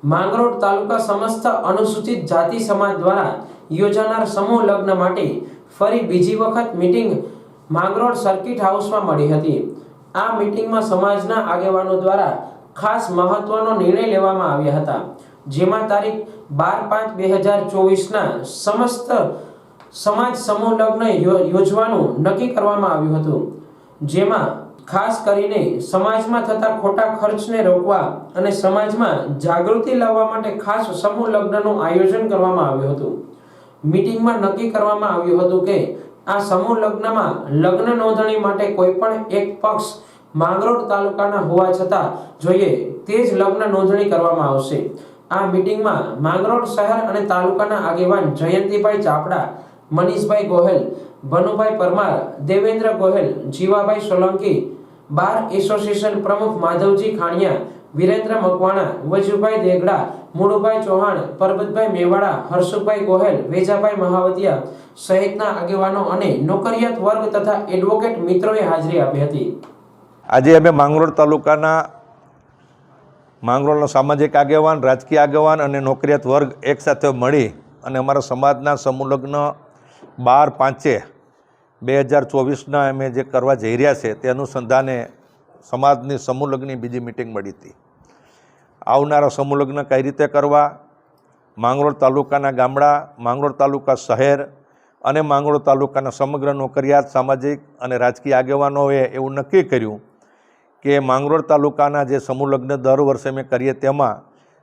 માંગરોળ તાલુકા સમસ્ત અનુસૂચિત જાતિ સમાજ દ્વારા યોજાનાર સમૂહ લગ્ન માટે ફરી બીજી વખત મીટિંગ માંગરોળ સર્કિટ હાઉસમાં મળી હતી। આ મીટિંગમાં સમાજના આગેવાનો દ્વારા ખાસ મહત્વનો નિર્ણય લેવામાં આવ્યા હતા, જેમાં તારીખ 12/5/2024ના સમસ્ત સમાજ સમૂહ લગ્ન યોજવાનું નક્કી કરવામાં આવ્યું હતું, જેમાં ખાસ કરીને સમાજમાં થતા ખોટા ખર્ચને રોકવા અને સમાજમાં જાગૃતિ લાવવા માટે ખાસ સમૂહ લગ્નનું આયોજન કરવામાં આવ્યું હતું। મીટિંગમાં નક્કી કરવામાં આવ્યું હતું કે આ સમૂહ લગ્નમાં લગ્ન નોંધણી માટે કોઈ પણ એક પક્ષ માંગરોળ તાલુકાના હોવા છતાં જોઈએ તે જ લગ્ન નોંધણી કરવામાં આવશે। આ મીટિંગમાં માંગરોળ શહેર અને તાલુકાના આગેવાન જયંતિભાઈ ચાપડા, મનીષભાઈ ગોહેલ, ભનુભાઈ પરમાર, દેવેન્દ્ર ગોહેલ, જીવાભાઈ સોલંકી, બાર એસોસિએશન પ્રમુખ માધવજી ખાણિયા, વિરેન્દ્ર મકવાણા, વજુભાઈ દેગડા, મુળુભાઈ ચૌહાણ, પરબતભાઈ મેવાડા, હર્ષુભાઈ ગોહેલ, વેજાભાઈ મહાવદિયા સહિતના આગેવાનો અને નોકરિયાત વર્ગ તથા એડવોકેટ મિત્રોએ હાજરી આપી હતી। આજે અમે માંગરોળ તાલુકાના માંગરોળના સામાજિક આગેવાન, રાજકીય આગેવાન અને નોકરિયાત વર્ગ એક સાથે મળી અને અમારા સમાજના સમૂહ લગ્ન 12/5/2024ના અમે જે કરવા જઈ રહ્યા છે તે અનુસંધાને સમાજની સમૂહ લગ્નની બીજી મિટિંગ મળી હતી। આવનારા સમૂહ લગ્ન કઈ રીતે કરવા, માંગરોળ તાલુકાના ગામડા, માંગરોળ તાલુકા શહેર અને માંગરોળ તાલુકાના સમગ્ર નોકરિયાત સામાજિક અને રાજકીય આગેવાનોએ એવું નક્કી કર્યું કે માંગરોળ તાલુકાના જે સમૂહ લગ્ન દર વર્ષે અમે કરીએ તેમાં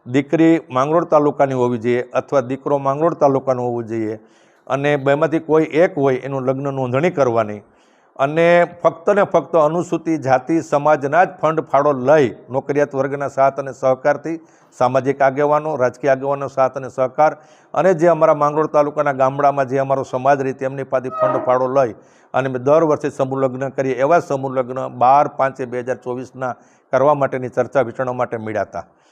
દીકરી માંગરોળ તાલુકાની હોવી જોઈએ અથવા દીકરો માંગરોળ તાલુકાનો હોવો જોઈએ અને બેમાંથી કોઈ એક હોય એનું લગ્ન નોંધણી કરવાની અને ફક્ત ને ફક્ત અનુસૂચિત જાતિ સમાજના જ ફંડ ફાળો લઈ નોકરિયાત વર્ગના સાથ અને સહકારથી સામાજિક આગેવાનો, રાજકીય આગેવાનો સાથ અને સહકાર અને જે અમારા માંગરોળ તાલુકાના ગામડામાં જે અમારો સમાજ રહે તેમની પાસે ફંડ ફાળો લઈ અને અમે દર વર્ષે સમૂહ લગ્ન કરીએ એવા સમૂહ લગ્ન 12/5/2024ના કરવા માટેની ચર્ચા વિચારણા માટે મળ્યા હતા।